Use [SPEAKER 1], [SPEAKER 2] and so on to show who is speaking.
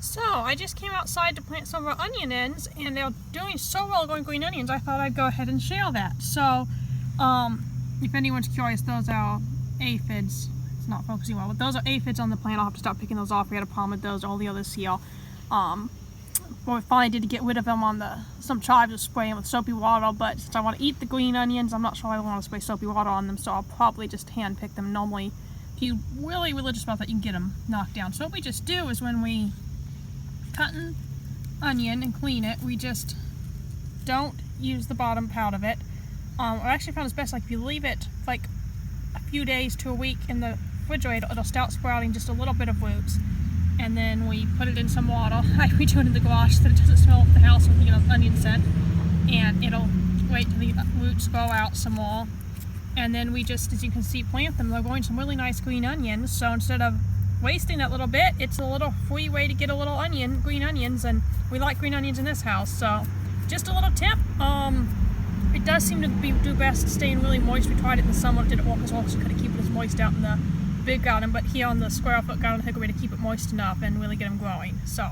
[SPEAKER 1] So I just came outside to plant some of our onion ends, and they're doing so well going green onions, I thought I'd go ahead and share that. So if anyone's curious, those are aphids. It's not focusing well, but those are aphids on the plant. I'll have to start picking those off. We had a problem with those, all the others here. What we finally did to get rid of them on some tribes of spraying with soapy water, but since I want to eat the green onions, I'm not sure I want to spray soapy water on them, so I'll probably just hand pick them. Normally, if you're really religious about that, you can get them knocked down. So what we just do is when we cut an onion and clean it, we just don't use the bottom part of it. I actually found it's best, like if you leave it like a few days to a week in the refrigerator, it'll start sprouting just a little bit of roots. And then we put it in some water, like we do it in the garage, so that it doesn't smell up the house with, onion scent. And it'll wait till the roots grow out some more. And then we just, as you can see, plant them. They're growing some really nice green onions. So instead of wasting that little bit, it's a little free way to get a little green onions, and we like green onions in this house. So just a little tip. It does seem to do best staying really moist. We tried it in the summer, it didn't work as well, so we couldn't keep it as moist out in the big garden, but here on the square foot garden, I think we're going to keep it moist enough and really get them growing. So